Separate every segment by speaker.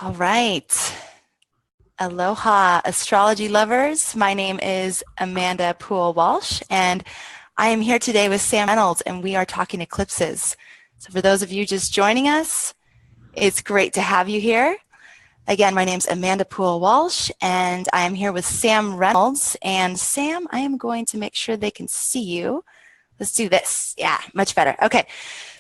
Speaker 1: All right. Aloha, astrology lovers. My name is Amanda Pua Walsh, and I am here today with Sam Reynolds, and we are talking eclipses. So for those of you just joining us, it's great to have you here. Again, my name is Amanda Pua Walsh, and I am here with Sam Reynolds. And Sam, I am going to make sure they can see you. Let's do this. Yeah, much better. Okay.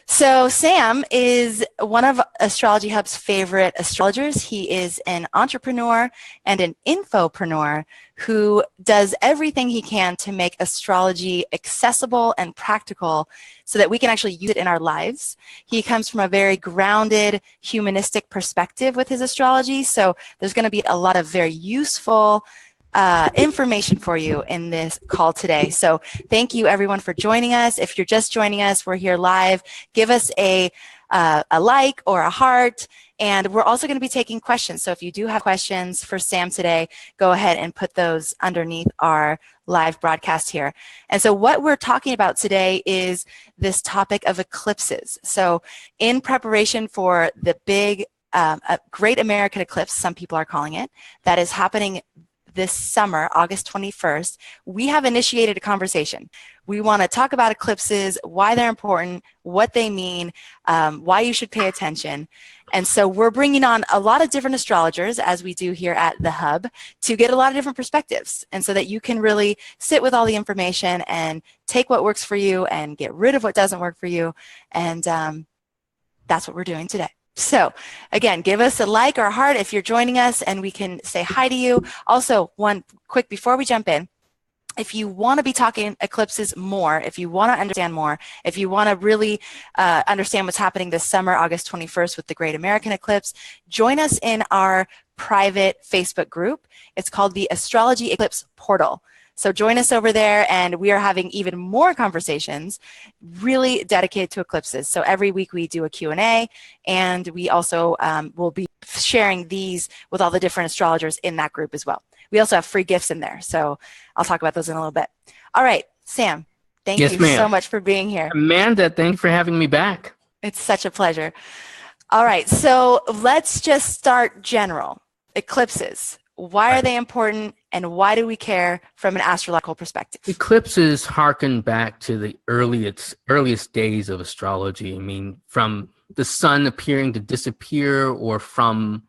Speaker 1: So Sam is one of Astrology Hub's favorite astrologers. He is an entrepreneur and an infopreneur who does everything he can to make astrology accessible and practical so that we can actually use it in our lives. He comes from a very grounded, humanistic perspective with his astrology. So there's going to be a lot of very useful information for you in this call today. So thank you everyone for joining us. If you're just joining us, we're here live. Give us a like or a heart. And we're also going to be taking questions. So if you do have questions for Sam today, go ahead and put those underneath our live broadcast here. And so what we're talking about today is this topic of eclipses. So in preparation for the big Great American Eclipse, some people are calling it, that is happening this summer, August 21st, we have initiated a conversation. We want to talk about eclipses, why they're important, what they mean, why you should pay attention. And so we're bringing on a lot of different astrologers, as we do here at the Hub, to get a lot of different perspectives. And so that you can really sit with all the information and take what works for you and get rid of what doesn't work for you. And that's what we're doing today. So again, give us a like or a heart if you're joining us and we can say hi to you. Also, one quick before we jump in, if you want to be talking eclipses more, if you want to understand more, if you want to really understand what's happening this summer, August 21st with the Great American Eclipse, join us in our private Facebook group. It's called the Astrology Eclipse Portal. So join us over there, and we are having even more conversations really dedicated to eclipses. So every week we do a Q&A, and we also will be sharing these with all the different astrologers in that group as well. We also have free gifts in there, so I'll talk about those in a little bit. All right, Sam, thank you so much for being here.
Speaker 2: Amanda, thanks for having me back.
Speaker 1: It's such a pleasure. All right, so let's just start general. Eclipses. Why are they important, and why do we care from an astrological perspective?
Speaker 2: Eclipses harken back to the earliest days of astrology. I mean, from the sun appearing to disappear or from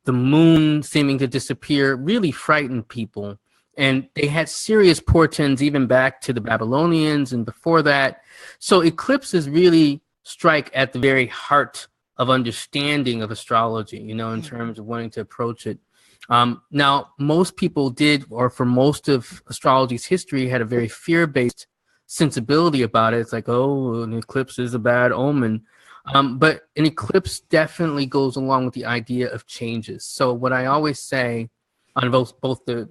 Speaker 2: the moon seeming to disappear really frightened people. And they had serious portents even back to the Babylonians and before that. So eclipses really strike at the very heart of understanding of astrology, in terms of wanting to approach it. Now, most people did, or for most of astrology's history, had a very fear-based sensibility about it. It's like, oh, an eclipse is a bad omen. But an eclipse definitely goes along with the idea of changes. So what I always say on both the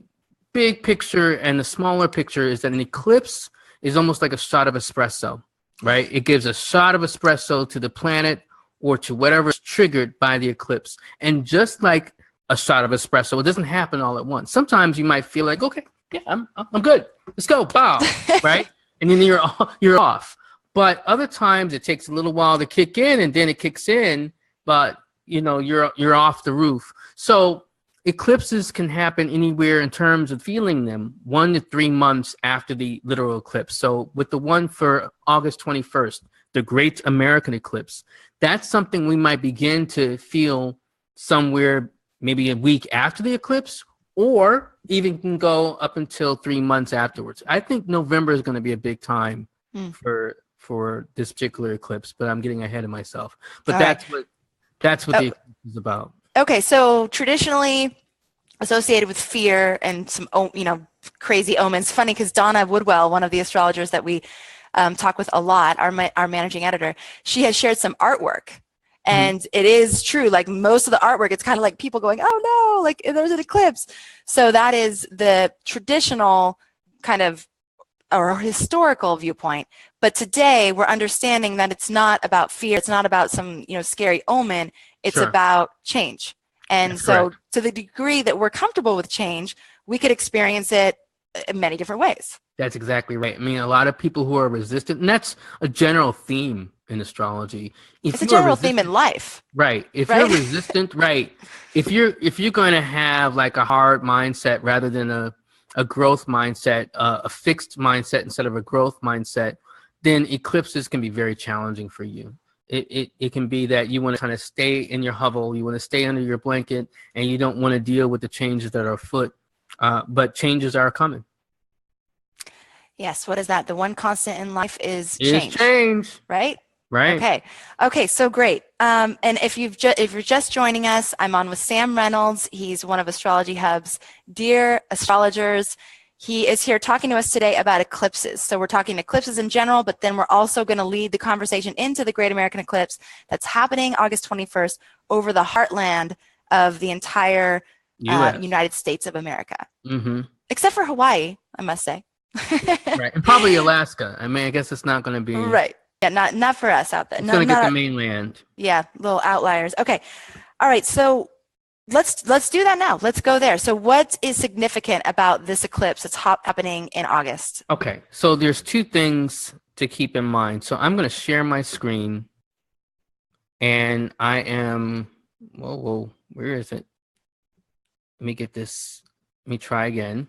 Speaker 2: big picture and the smaller picture is that an eclipse is almost like a shot of espresso, right? It gives a shot of espresso to the planet or to whatever is triggered by the eclipse. And just like a shot of espresso, it doesn't happen all at once. Sometimes you might feel like, okay, yeah, I'm good. Let's go, bow, right? And then you're off. But other times it takes a little while to kick in, and then it kicks in, but you're off the roof. So eclipses can happen anywhere in terms of feeling them 1 to 3 months after the literal eclipse. So with the one for August 21st, the Great American Eclipse, that's something we might begin to feel somewhere maybe a week after the eclipse, or even can go up until 3 months afterwards. I think November is going to be a big time for this particular eclipse, but I'm getting ahead of myself. But that's what the eclipse is about.
Speaker 1: Okay, so traditionally associated with fear and some crazy omens. Funny because Donna Woodwell, one of the astrologers that we talk with a lot, our managing editor, she has shared some artwork. And it is true, like most of the artwork, it's kind of like people going, oh no, like there's an eclipse. So that is the traditional kind of or historical viewpoint. But today we're understanding that it's not about fear. It's not about some, scary omen. It's about change. And
Speaker 2: That's
Speaker 1: so
Speaker 2: correct.
Speaker 1: to the degree that we're comfortable with change, we could experience it in many different ways.
Speaker 2: That's exactly right. I mean, a lot of people who are resistant, and that's a general theme in astrology. If
Speaker 1: It's a
Speaker 2: you are
Speaker 1: general theme in
Speaker 2: resistant,
Speaker 1: life,
Speaker 2: right? If you're
Speaker 1: right?
Speaker 2: resistant, right? If you're going to have like a hard mindset rather than a growth mindset, a fixed mindset instead of a growth mindset, then eclipses can be very challenging for you. It can be that you want to kind of stay in your hovel, you want to stay under your blanket, and you don't want to deal with the changes that are afoot. But changes are coming.
Speaker 1: Yes, what is that? The one constant in life is
Speaker 2: Is
Speaker 1: change,
Speaker 2: change,
Speaker 1: right?
Speaker 2: right?
Speaker 1: Okay, so great. And if you're just joining us, I'm on with Sam Reynolds. He's one of Astrology Hub's dear astrologers. He is here talking to us today about eclipses. So we're talking eclipses in general, but then we're also going to lead the conversation into the Great American Eclipse that's happening August 21st over the heartland of the entire
Speaker 2: U.S.
Speaker 1: United States of America,
Speaker 2: Mm-hmm.
Speaker 1: except for Hawaii, I must say.
Speaker 2: Right, and probably Alaska. I mean, I guess it's not going to be.
Speaker 1: Right. Yeah, not for us out there.
Speaker 2: It's going to get
Speaker 1: Not
Speaker 2: the mainland.
Speaker 1: yeah, little outliers. Okay. All right. So let's do that now. Let's go there. So what is significant about this eclipse that's happening in August?
Speaker 2: Okay, so there's two things to keep in mind. So I'm going to share my screen, and I am. Whoa, where is it? Let me get this. Let me try again.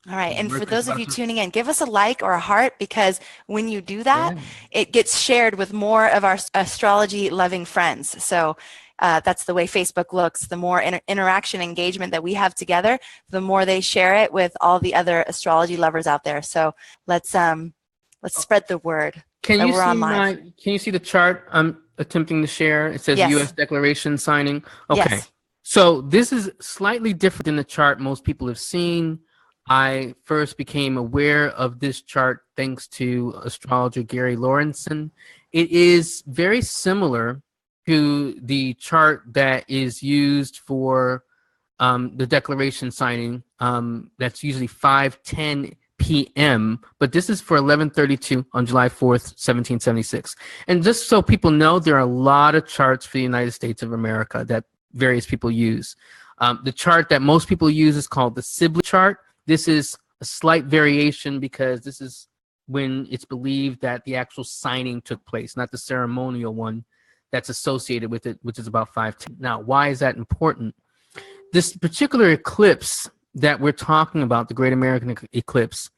Speaker 1: All right. And for those of you tuning in, give us a like or a heart, because when you do that, it gets shared with more of our astrology loving friends. So that's the way Facebook looks. The more interaction engagement that we have together, the more they share it with all the other astrology lovers out there. So let's spread the word.
Speaker 2: Can you
Speaker 1: see
Speaker 2: Can you see the chart I'm attempting to share? It says
Speaker 1: Yes.
Speaker 2: U.S. declaration signing. Okay.
Speaker 1: Yes.
Speaker 2: So this is slightly different than the chart most people have seen. I first became aware of this chart thanks to astrologer Gary Lawrenson. It is very similar to the chart that is used for the declaration signing. That's usually 5:10 p.m., but this is for 11:32 on July 4th, 1776. And just so people know, there are a lot of charts for the United States of America that various people use. The chart that most people use is called the Sibley chart. This is a slight variation because this is when it's believed that the actual signing took place, not the ceremonial one that's associated with it, which is about 5:10. Now, why is that important? This particular eclipse that we're talking about, the Great American Eclipse,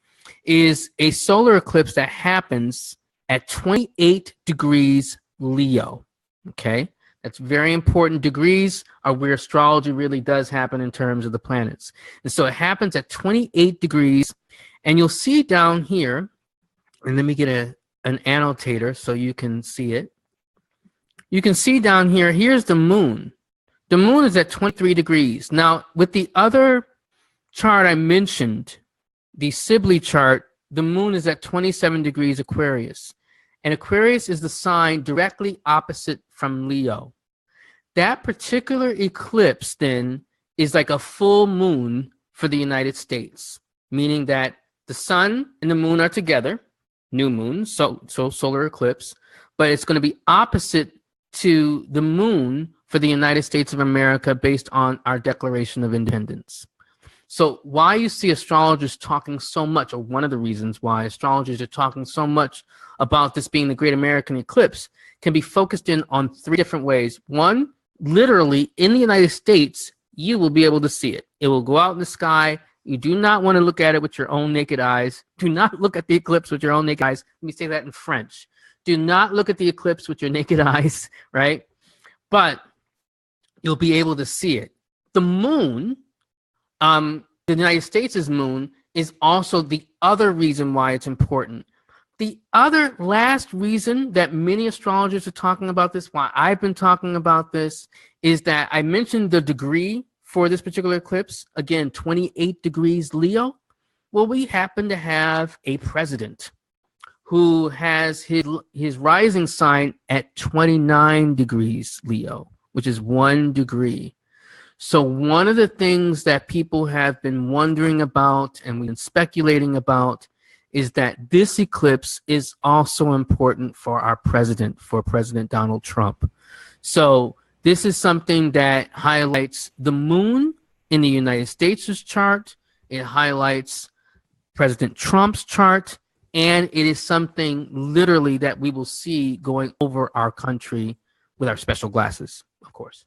Speaker 2: is a solar eclipse that happens at 28 degrees Leo. Okay? That's very important. Degrees are where astrology really does happen in terms of the planets. And so it happens at 28 degrees, and you'll see down here, and let me get an annotator so you can see it. You can see down here, here's the moon. The moon is at 23 degrees. Now, with the other chart I mentioned, the Sibley chart, the moon is at 27 degrees Aquarius. And Aquarius is the sign directly opposite from Leo. That particular eclipse then is like a full moon for the United States, meaning that the sun and the moon are together, new moon, so solar eclipse, but it's going to be opposite to the moon for the United States of America based on our Declaration of Independence. So why you see astrologers talking so much, or one of the reasons why astrologers are talking so much about this being the Great American Eclipse, can be focused in on three different ways. One, literally in the United States, you will be able to see it. It will go out in the sky. You do not want to look at it with your own naked eyes. Do not look at the eclipse with your own naked eyes. Let me say that in French. Do not look at the eclipse with your naked eyes, right? But you'll be able to see it. The moon, the United States' moon, is also the other reason why it's important. The other last reason that many astrologers are talking about this, why I've been talking about this, is that I mentioned the degree for this particular eclipse. Again, 28 degrees Leo. Well, we happen to have a president who has his rising sign at 29 degrees Leo, which is 1 degree. So one of the things that people have been wondering about and we've been speculating about is that this eclipse is also important for our president, for President Donald Trump. So this is something that highlights the moon in the United States' chart. It highlights President Trump's chart. and it is something literally that we will see going over our country with our special glasses, of course.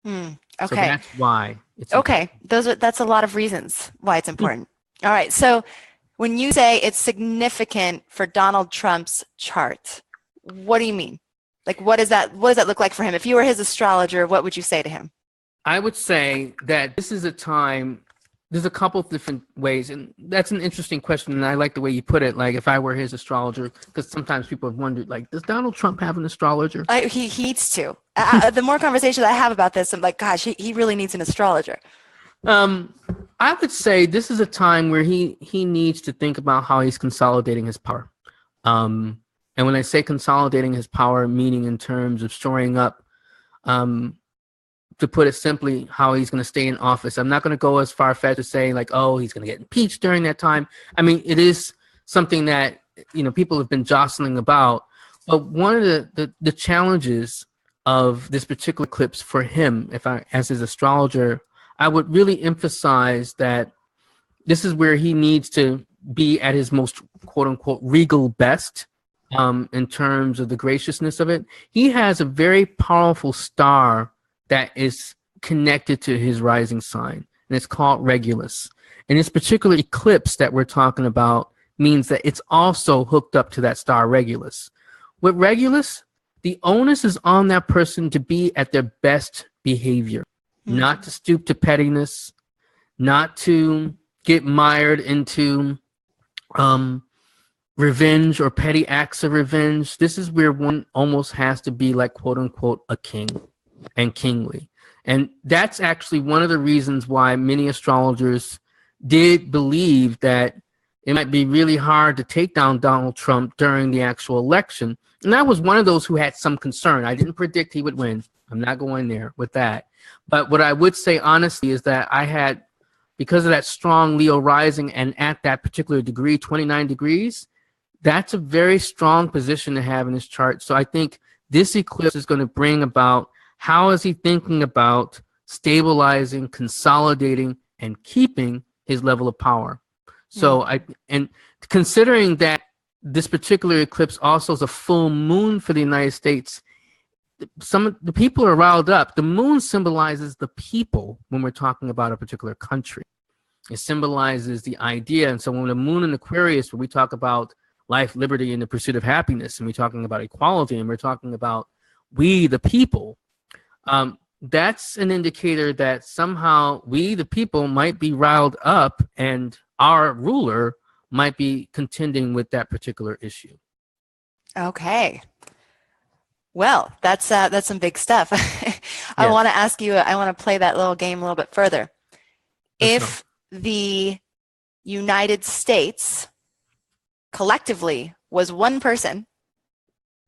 Speaker 1: Okay.
Speaker 2: So that's why it's
Speaker 1: okay. That's a lot of reasons why it's important. All right. So when you say it's significant for Donald Trump's chart, what do you mean? Like, what does that look like for him? If you were his astrologer, what would you say to him?
Speaker 2: I would say that this is a time, there's a couple of different ways, and that's an interesting question, and I like the way you put it, like if I were his astrologer, because sometimes people have wondered, like, does Donald Trump have an astrologer?
Speaker 1: He needs to. The more conversations I have about this, I'm like, gosh, he really needs an astrologer.
Speaker 2: I would say this is a time where he needs to think about how he's consolidating his power. And when I say consolidating his power, meaning in terms of shoring up, to put it simply, how he's going to stay in office. I'm not going to go as far-fetched as saying like, oh, he's going to get impeached during that time. I mean, it is something that, people have been jostling about. But one of the challenges of this particular eclipse for him, as his astrologer, I would really emphasize that this is where he needs to be at his most quote-unquote regal best, in terms of the graciousness of it. He has a very powerful star that is connected to his rising sign, and it's called Regulus. And this particular eclipse that we're talking about means that it's also hooked up to that star Regulus. With Regulus, the onus is on that person to be at their best behavior, not to stoop to pettiness, not to get mired into revenge or petty acts of revenge. This is where one almost has to be like, quote unquote, a king and kingly. And that's actually one of the reasons why many astrologers did believe that it might be really hard to take down Donald Trump during the actual election. And I was one of those who had some concern. I didn't predict he would win. I'm not going there with that. But what I would say honestly is that I had, because of that strong Leo rising and at that particular degree, 29 degrees, that's a very strong position to have in his chart. So I think this eclipse is going to bring about, how is he thinking about stabilizing, consolidating, and keeping his level of power? So and considering that this particular eclipse also is a full moon for the United States, some of the people are riled up. The moon symbolizes the people when we're talking about a particular country. It symbolizes the idea. And so when the moon in Aquarius, where we talk about life, liberty, and the pursuit of happiness, and we're talking about equality, and we're talking about we, the people, that's an indicator that somehow we, the people, might be riled up, and our ruler might be contending with that particular issue.
Speaker 1: Okay. Well, that's some big stuff. I want to ask you, I want to play that little game a little bit further. If the United States collectively was one person,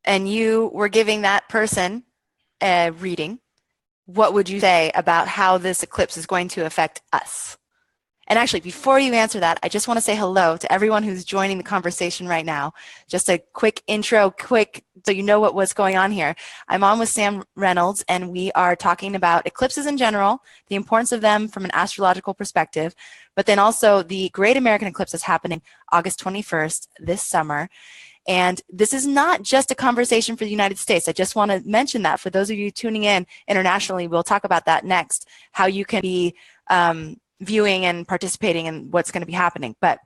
Speaker 1: and you were giving that person a reading, what would you say about how this eclipse is going to affect us? And actually, before you answer that, I just want to say hello to everyone who's joining the conversation right now. Just a quick intro, so you know what's going on here. I'm on with Sam Reynolds, and we are talking about eclipses in general, the importance of them from an astrological perspective, but then also the Great American Eclipse is happening August 21st this summer. And this is not just a conversation for the United States. I just want to mention that for those of you tuning in internationally. We'll talk about that next, how you can be viewing and participating in what's going to be happening. But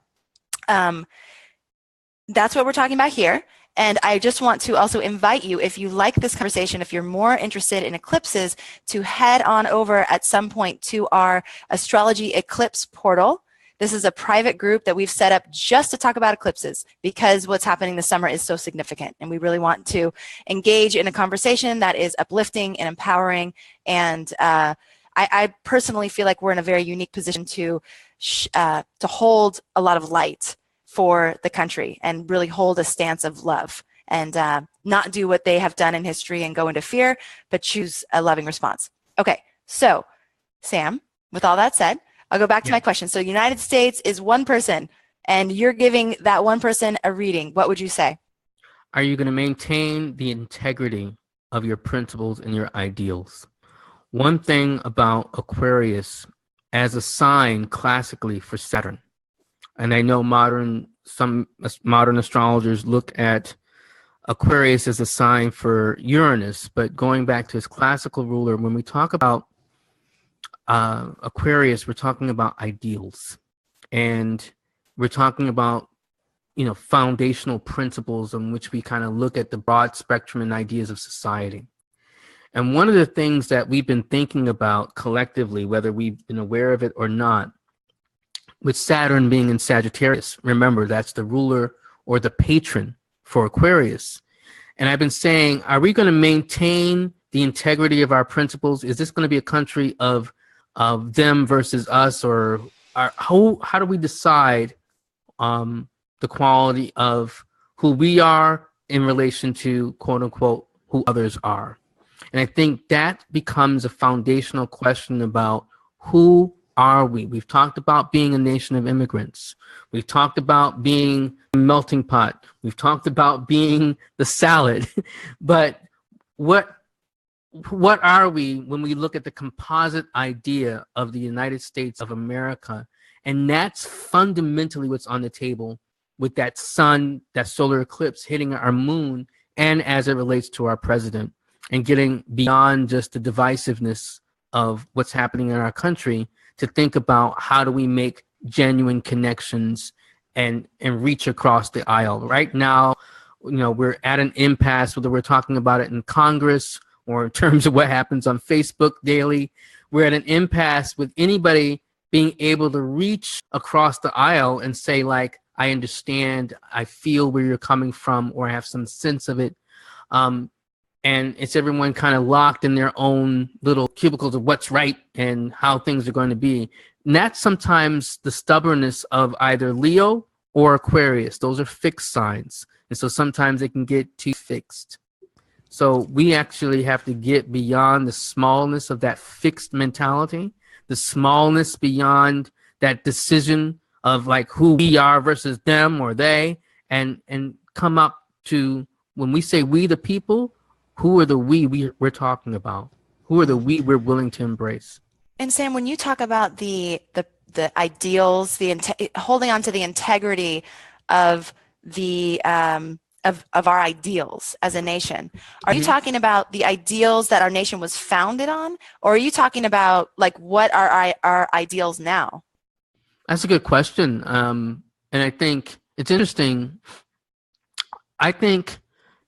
Speaker 1: that's what we're talking about here. And I just want to also invite you, if you like this conversation, if you're more interested in eclipses, to head on over at some point to our Astrology Eclipse portal. This is a private group that we've set up just to talk about eclipses, because what's happening this summer is so significant. And we really want to engage in a conversation that is uplifting and empowering. And I personally feel like we're in a very unique position to hold a lot of light for the country and really hold a stance of love, and not do what they have done in history and go into fear, but choose a loving response. Okay, so Sam, with all that said, I'll go back to my question. So the United States is one person, and you're giving that one person a reading. What would you say?
Speaker 2: Are you going to maintain the integrity of your principles and your ideals? One thing about Aquarius as a sign classically for Saturn, And I know some modern astrologers look at Aquarius as a sign for Uranus, but going back to his classical ruler, when we talk about Aquarius, we're talking about ideals, and we're talking about foundational principles on which we kind of look at the broad spectrum and ideas of society. And one of the things that we've been thinking about collectively, whether we've been aware of it or not, with Saturn being in Sagittarius, remember that's the ruler or the patron for Aquarius. And I've been saying, are we going to maintain the integrity of our principles? Is this going to be a country of them versus us, or how do we decide the quality of who we are in relation to, quote unquote, who others are? And I think that becomes a foundational question about who are we? We've talked about being a nation of immigrants. We've talked about being a melting pot. We've talked about being the salad. But what are we when we look at the composite idea of the United States of America? And that's fundamentally what's on the table with that sun, that solar eclipse hitting our moon, and as it relates to our president, and getting beyond just the divisiveness of what's happening in our country to think about how do we make genuine connections and reach across the aisle. Right now, we're at an impasse, whether we're talking about it in Congress or in terms of what happens on Facebook daily. We're at an impasse with anybody being able to reach across the aisle and say, like, I understand, I feel where you're coming from, or I have some sense of it. And it's everyone kind of locked in their own little cubicles of what's right and how things are going to be. And that's sometimes the stubbornness of either Leo or Aquarius. Those are fixed signs. And so sometimes they can get too fixed. So we actually have to get beyond the smallness of that fixed mentality, the smallness beyond that decision of like who we are versus them or they, and come up to, when we say we the people, who are the we're talking about? Who are the we we're willing to embrace?
Speaker 1: And Sam, when you talk about the ideals, holding on to the integrity of the of our ideals as a nation, are you talking about the ideals that our nation was founded on, or are you talking about like what are our ideals now?
Speaker 2: That's a good question, and I think it's interesting. I think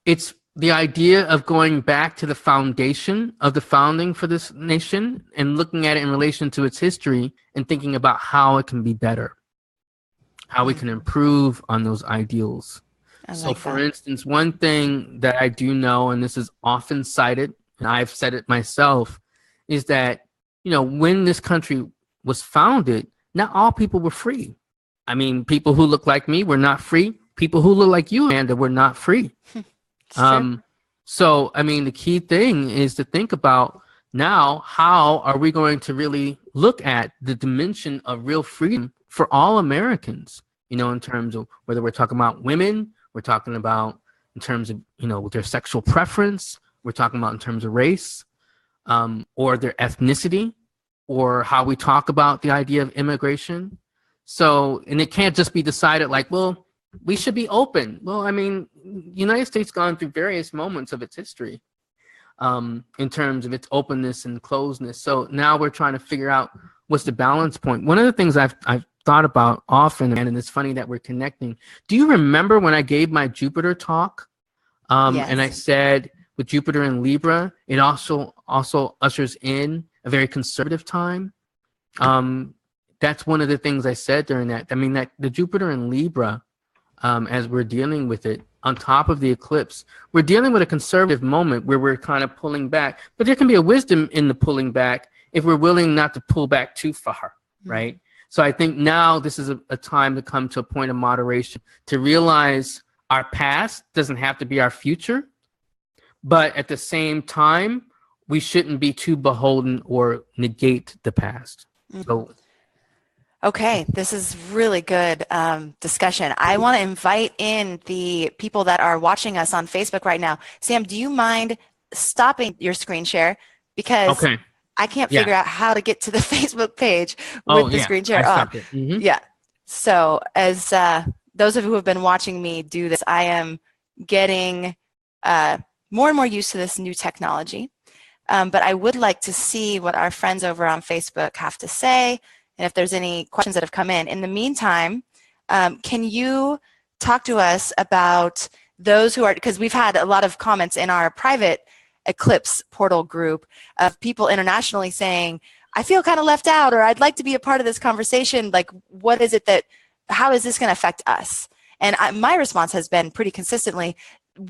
Speaker 2: it's the idea of going back to the foundation of the founding for this nation and looking at it in relation to its history and thinking about how it can be better, how we can improve on those ideals. So, for instance, one thing that I do know, and this is often cited, and I've said it myself, is that, when this country was founded, not all people were free. I mean, people who look like me were not free. People who look like you, Amanda, were not free. So, I mean, the key thing is to think about now, how are we going to really look at the dimension of real freedom for all Americans, in terms of whether we're talking about women, we're talking about in terms of, with their sexual preference, we're talking about in terms of race, or their ethnicity, or how we talk about the idea of immigration. So, and it can't just be decided like, well, we should be open. Well, I mean, the United States gone through various moments of its history in terms of its openness and closedness. So now we're trying to figure out what's the balance point. One of the things I've thought about often, and it's funny that we're connecting. Do you remember when I gave my Jupiter talk?
Speaker 1: Yes.
Speaker 2: And I said with Jupiter in Libra, it also ushers in a very conservative time. That's one of the things I said during that. I mean, that the Jupiter in Libra, as we're dealing with it, on top of the eclipse, we're dealing with a conservative moment where we're kind of pulling back. But there can be a wisdom in the pulling back if we're willing not to pull back too far, right? So I think now this is a time to come to a point of moderation, to realize our past doesn't have to be our future, but at the same time, we shouldn't be too beholden or negate the past. So.
Speaker 1: Okay, this is really good discussion. I want to invite in the people that are watching us on Facebook right now. Sam, do you mind stopping your screen share? Because I can't figure out how to get to the Facebook page with the screen share
Speaker 2: I
Speaker 1: on.
Speaker 2: stopped it. Mm-hmm.
Speaker 1: Yeah. So as those of you who have been watching me do this, I am getting more and more used to this new technology. But I would like to see what our friends over on Facebook have to say, and if there's any questions that have come in. In the meantime, can you talk to us about those who are, because we've had a lot of comments in our private Eclipse portal group of people internationally saying, I feel kind of left out, or I'd like to be a part of this conversation. Like, what is it that, how is this going to affect us? And my response has been pretty consistently,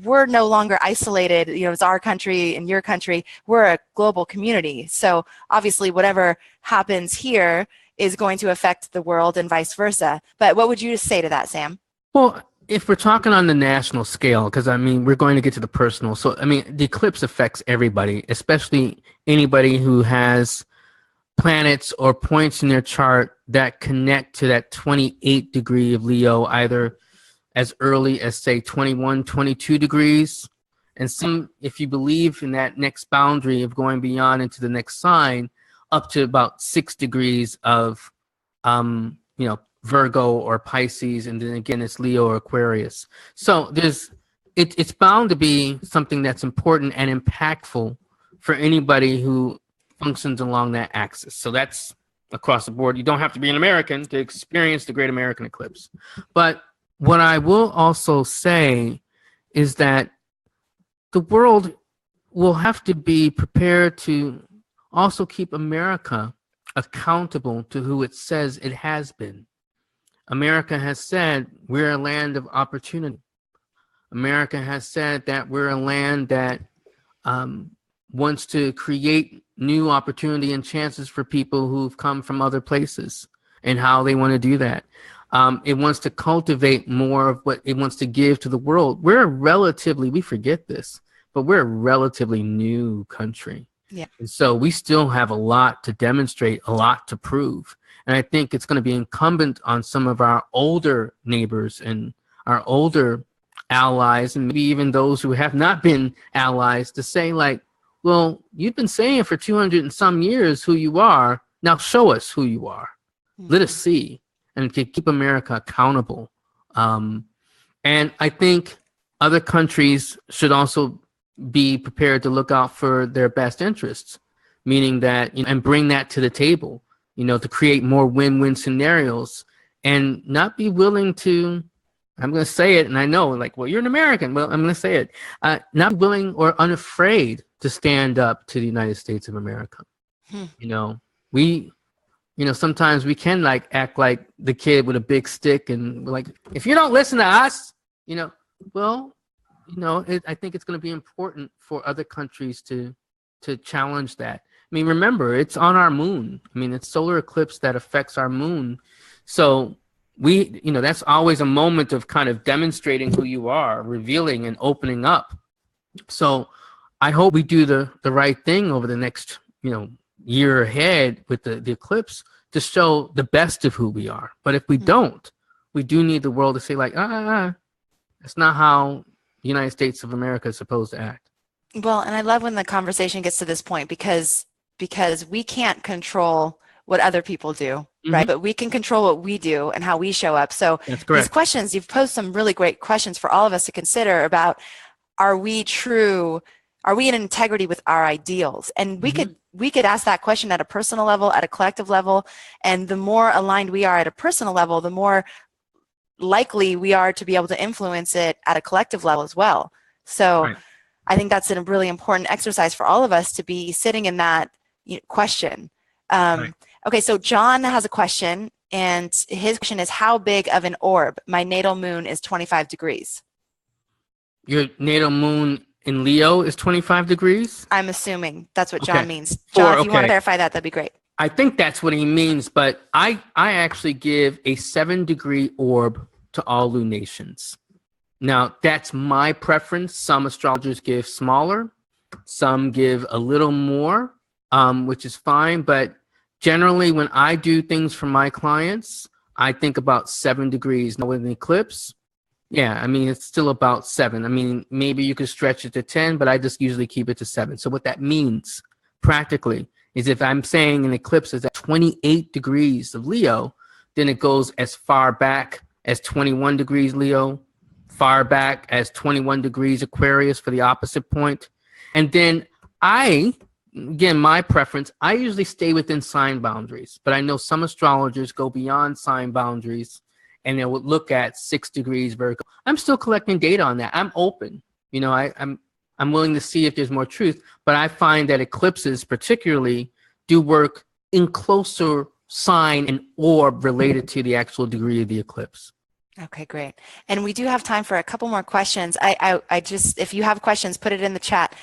Speaker 1: we're no longer isolated, it's our country and your country. We're a global community. So obviously whatever happens here is going to affect the world and vice versa. But what would you say to that, Sam?
Speaker 2: Well, if we're talking on the national scale, because we're going to get to the personal. So, the eclipse affects everybody, especially anybody who has planets or points in their chart that connect to that 28 degree of Leo, either as early as, say, 21, 22 degrees. And some, if you believe in that next boundary of going beyond into the next sign, up to about 6 degrees of, Virgo or Pisces. And then again, it's Leo or Aquarius. So it's bound to be something that's important and impactful for anybody who functions along that axis. So that's across the board. You don't have to be an American to experience the Great American Eclipse. But what I will also say is that the world will have to be prepared to also keep America accountable to who it says it has been. America has said we're a land of opportunity. America has said that we're a land that wants to create new opportunity and chances for people who've come from other places and how they want to do that. It wants to cultivate more of what it wants to give to the world. We forget this, but we're a relatively new country.
Speaker 1: Yeah.
Speaker 2: And so we still have a lot to demonstrate, a lot to prove. And I think it's going to be incumbent on some of our older neighbors and our older allies, and maybe even those who have not been allies, to say, like, well, you've been saying for 200 and some years who you are. Now show us who you are. Mm-hmm. Let us see. And to keep America accountable. And I think other countries should also be prepared to look out for their best interests, meaning that, and bring that to the table, to create more win-win scenarios, and not be willing to, I'm going to say it, and I know, like, well, you're an American. Well, I'm going to say it. Not willing or unafraid to stand up to the United States of America. Sometimes we can act like the kid with a big stick, and like, if you don't listen to us, I think it's going to be important for other countries to challenge that. Remember, it's on our moon. It's solar eclipse that affects our moon. So that's always a moment of kind of demonstrating who you are, revealing and opening up. So I hope we do the right thing over the next, year ahead with the eclipse, to show the best of who we are. But if we don't, we do need the world to say, like, that's not how the United States of America is supposed to act.
Speaker 1: Well, and I love when the conversation gets to this point, because we can't control what other people do, right? But we can control what we do and how we show up. So
Speaker 2: that's correct.
Speaker 1: These questions, you've posed some really great questions for all of us to consider about, are we in integrity with our ideals? And we could ask that question at a personal level, at a collective level, and the more aligned we are at a personal level, the more likely we are to be able to influence it at a collective level as well. So right. I think that's a really important exercise for all of us to be sitting in that question. Right. Okay, so John has a question, and his question is, how big of an orb? My natal moon is 25 degrees.
Speaker 2: Your natal moon in Leo is 25 degrees?
Speaker 1: I'm assuming that's what John means. John, if you want to clarify that, that'd be great.
Speaker 2: I think that's what he means, but I actually give a 7-degree orb to all lunations. Now, that's my preference. Some astrologers give smaller, some give a little more, which is fine. But generally, when I do things for my clients, I think about 7 degrees. Now, with an eclipse, it's still about 7. Maybe you could stretch it to 10, but I just usually keep it to 7. So what that means practically is, if I'm saying an eclipse is at 28 degrees of Leo, Then it goes as far back as 21 degrees Leo, far back as 21 degrees Aquarius for the opposite point. And then again, my preference, I usually stay within sign boundaries, but I know some astrologers go beyond sign boundaries and they would look at 6 degrees Virgo. I'm still collecting data on that. I'm open. You know, I'm willing to see if there's more truth, but I find that eclipses particularly do work in closer sign and orb related to the actual degree of the eclipse.
Speaker 1: Okay, great. And we do have time for a couple more questions. I just, if you have questions, put it in the chat.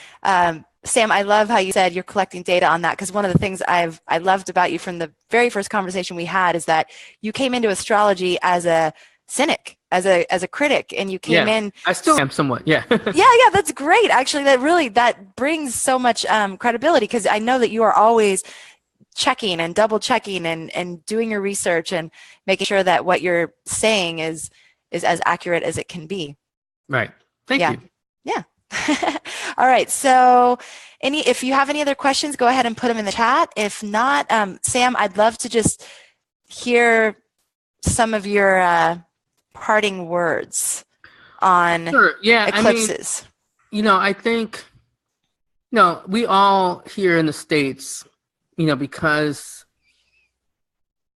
Speaker 1: Sam, I love how you said you're collecting data on that, because one of the things I loved about you from the very first conversation we had is that you came into astrology as a cynic, as a critic, and you came in.
Speaker 2: I still am somewhat, yeah.
Speaker 1: yeah, that's great. Actually, that brings so much credibility, because I know that you are always checking and double checking and doing your research and making sure that what you're saying is as accurate as it can be.
Speaker 2: Right. Thank you.
Speaker 1: Yeah. All right. So if you have any other questions, go ahead and put them in the chat. If not, Sam, I'd love to just hear some of your parting words on eclipses.
Speaker 2: I mean, I think, we all here in the States, because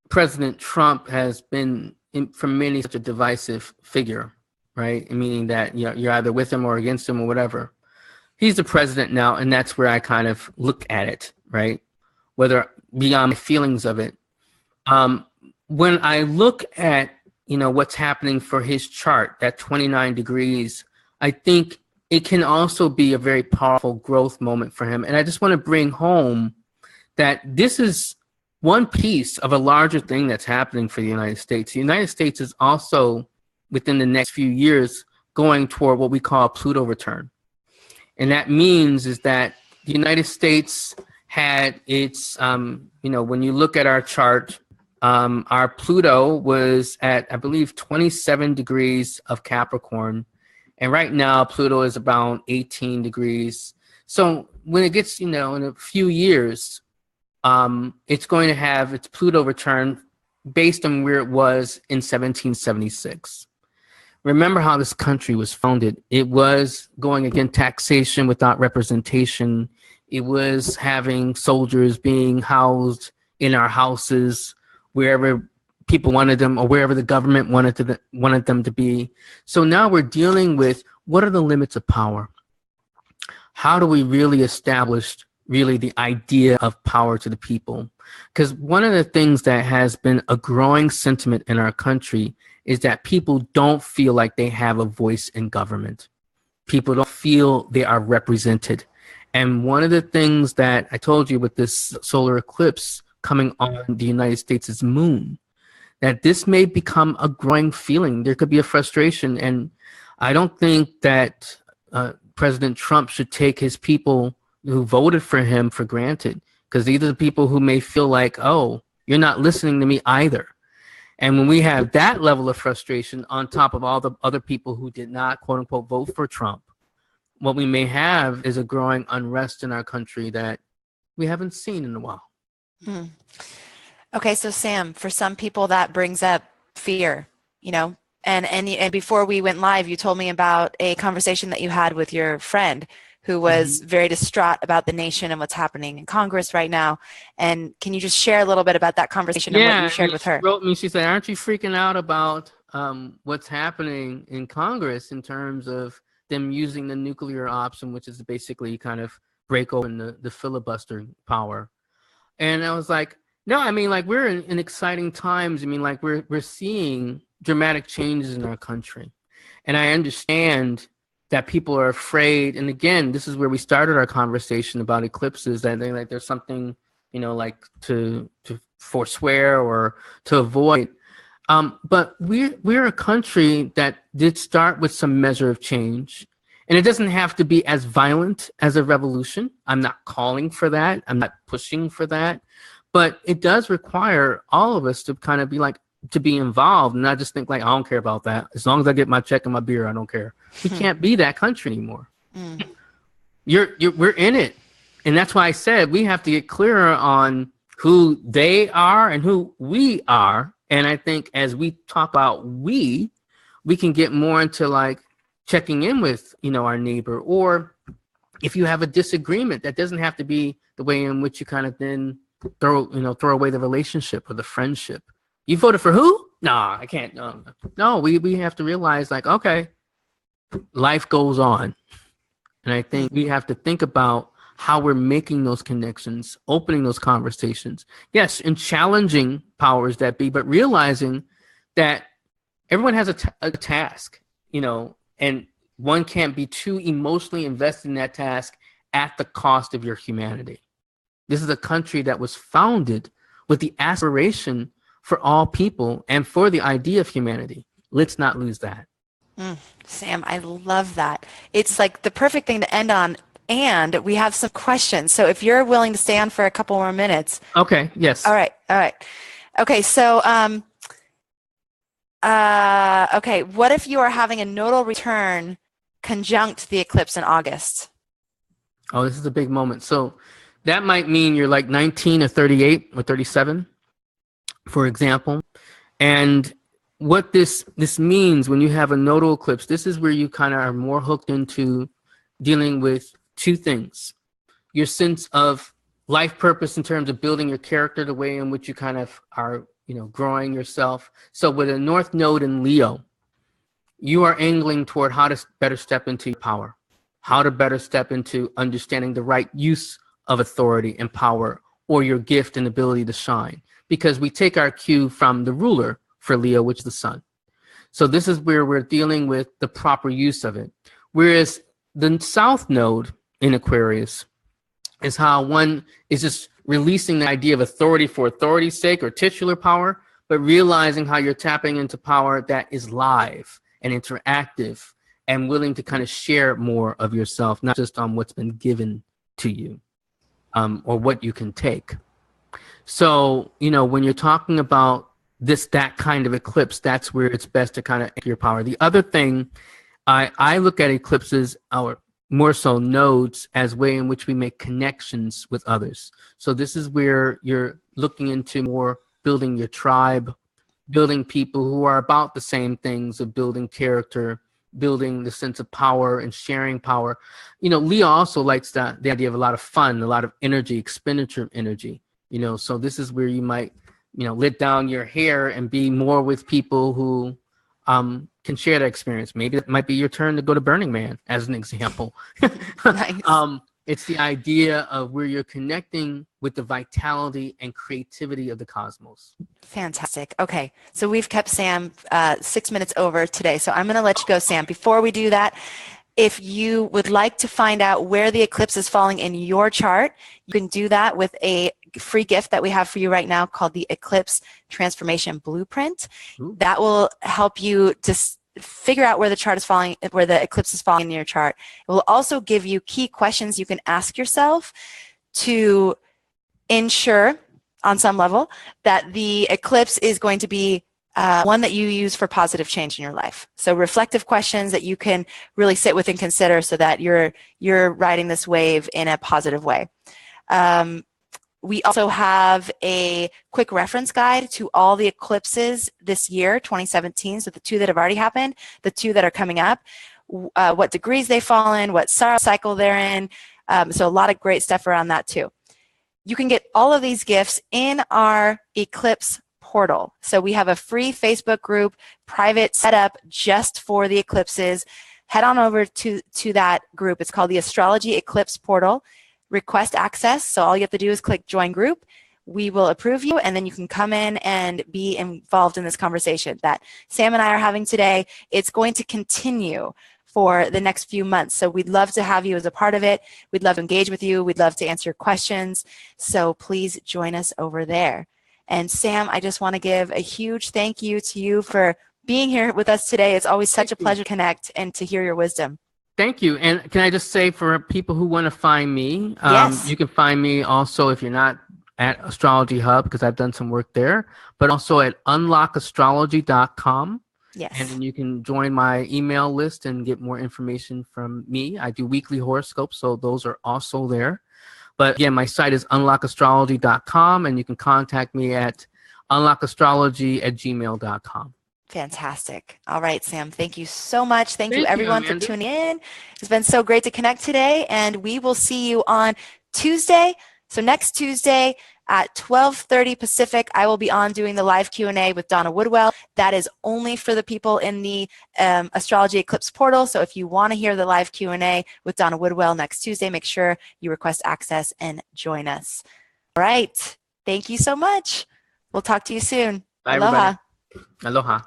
Speaker 2: President Trump has been, for many, such a divisive figure, right? Meaning that you're either with him or against him or whatever. He's the president now, and that's where I kind of look at it, right? Whether beyond my feelings of it. When I look at, what's happening for his chart, that 29 degrees, I think it can also be a very powerful growth moment for him. And I just want to bring home that this is one piece of a larger thing that's happening for the United States. The United States is also, within the next few years, going toward what we call a Pluto return. And that means is that the United States had its, when you look at our chart, our Pluto was at, I believe, 27 degrees of Capricorn. And right now, Pluto is about 18 degrees. So when it gets, in a few years, it's going to have its Pluto return based on where it was in 1776. Remember how this country was founded. It was going against taxation without representation. It was having soldiers being housed in our houses wherever people wanted them or wherever the government wanted them to be. So now we're dealing with, what are the limits of power? How do we really establish the idea of power to the people? Because one of the things that has been a growing sentiment in our country is that people don't feel like they have a voice in government. People don't feel they are represented. And one of the things that I told you with this solar eclipse coming on the United States' moon, that this may become a growing feeling. There could be a frustration. And I don't think that President Trump should take his people who voted for him for granted, because these are the people who may feel like, oh, you're not listening to me either. And when we have that level of frustration on top of all the other people who did not, quote unquote, vote for Trump, what we may have is a growing unrest in our country that we haven't seen in a while.
Speaker 1: Okay, so Sam, for some people that brings up fear, and before we went live, you told me about a conversation that you had with your friend who was very distraught about the nation and what's happening in Congress right now. And can you just share a little bit about that conversation and what you shared with her?
Speaker 2: She wrote me, she said, aren't you freaking out about what's happening in Congress in terms of them using the nuclear option, which is basically kind of break open the filibuster power? And I was like, no, I mean, like, we're in exciting times. I mean, like, we're seeing dramatic changes in our country. And I understand that people are afraid. And again, this is where we started our conversation about eclipses, that there's something, like to forswear or to avoid. But we're a country that did start with some measure of change. And it doesn't have to be as violent as a revolution. I'm not calling for that. I'm not pushing for that. But it does require all of us to kind of be like, to be involved and not just think like, I don't care about that. As long as I get my check and my beer, I don't care. We can't be that country anymore. We're in it. And that's why I said we have to get clearer on who they are and who we are And I think as we talk about we can get more into like checking in with, our neighbor, or if you have a disagreement, that doesn't have to be the way in which you kind of then throw away the relationship or the friendship. You voted for who? Nah, I can't. No, we have to realize like, okay, life goes on. And I think we have to think about how we're making those connections, opening those conversations. Yes, in challenging powers that be, but realizing that everyone has a task, and one can't be too emotionally invested in that task at the cost of your humanity. This is a country that was founded with the aspiration for all people and for the idea of humanity. Let's not lose that.
Speaker 1: Sam, I love that. It's like the perfect thing to end on. And we have some questions. So if you're willing to stay on for a couple more minutes.
Speaker 2: Okay. Yes.
Speaker 1: All right. Okay. So, okay. What if you are having a nodal return conjunct the eclipse in August?
Speaker 2: Oh, this is a big moment. So that might mean you're like 19 or 38 or 37, for example. And what this means when you have a nodal eclipse, this is where you kind of are more hooked into dealing with two things: your sense of life purpose in terms of building your character, the way in which you kind of are, growing yourself. So with a North Node in Leo, you are angling toward how to better step into your power, how to better step into understanding the right use of authority and power, or your gift and ability to shine. Because we take our cue from the ruler for Leo, which is the sun. So this is where we're dealing with the proper use of it. Whereas the South Node in Aquarius is how one is just releasing the idea of authority for authority's sake or titular power, but realizing how you're tapping into power that is live and interactive and willing to kind of share more of yourself, not just on what's been given to you, or what you can take. So, when you're talking about that kind of eclipse, that's where it's best to kind of anchor your power. The other thing, I look at eclipses, or more so nodes, as way in which we make connections with others. So this is where you're looking into more building your tribe, building people who are about the same things of building character, building the sense of power and sharing power. Leo also likes the idea of a lot of fun, a lot of energy, expenditure of energy. So this is where you might, let down your hair and be more with people who can share that experience. Maybe it might be your turn to go to Burning Man, as an example.
Speaker 1: Nice.
Speaker 2: It's the idea of where you're connecting with the vitality and creativity of the cosmos.
Speaker 1: Fantastic. Okay. So we've kept Sam 6 minutes over today. So I'm going to let you go, Sam. Before we do that, if you would like to find out where the eclipse is falling in your chart, you can do that with a free gift that we have for you right now called the Eclipse Transformation Blueprint. Ooh. That will help you to figure out where the chart is falling, where the eclipse is falling in your chart. It will also give you key questions you can ask yourself to ensure, on some level, that the eclipse is going to be one that you use for positive change in your life. So reflective questions that you can really sit with and consider so that you're riding this wave in a positive way. We also have a quick reference guide to all the eclipses this year, 2017, so the 2 that have already happened, the 2 that are coming up, what degrees they fall in, what cycle they're in, so a lot of great stuff around that too. You can get all of these gifts in our Eclipse portal. So we have a free Facebook group, private, set up just for the eclipses. Head on over to that group. It's called the Astrology Eclipse portal. Request access. So all you have to do is click join group. We will approve you, and then you can come in and be involved in this conversation that Sam and I are having today. It's going to continue for the next few months. So we'd love to have you as a part of it. We'd love to engage with you. We'd love to answer your questions. So please join us over there. And Sam, I just want to give a huge thank you to you for being here with us today. It's always such a pleasure to connect and to hear your wisdom.
Speaker 2: Thank you. And can I just say, for people who want to find me,
Speaker 1: yes.
Speaker 2: You can find me also, if you're not at Astrology Hub, because I've done some work there, but also at unlockastrology.com.
Speaker 1: Yes.
Speaker 2: And then you can join my email list and get more information from me. I do weekly horoscopes, so those are also there. But again, my site is unlockastrology.com, and you can contact me at unlockastrology@gmail.com.
Speaker 1: Fantastic. All right, Sam. Thank you so much. Thank you,
Speaker 2: Thank you,
Speaker 1: everyone, for
Speaker 2: Amanda.
Speaker 1: tuning in. It's been so great to connect today, and we will see you on Tuesday. So next Tuesday at 12:30 Pacific, I will be on doing the live Q&A with Donna Woodwell. That is only for the people in the Astrology Eclipse portal. So if you want to hear the live Q&A with Donna Woodwell next Tuesday, make sure you request access and join us. All right. Thank you so much. We'll talk to you soon.
Speaker 2: Bye,
Speaker 1: Aloha.
Speaker 2: everybody. Aloha.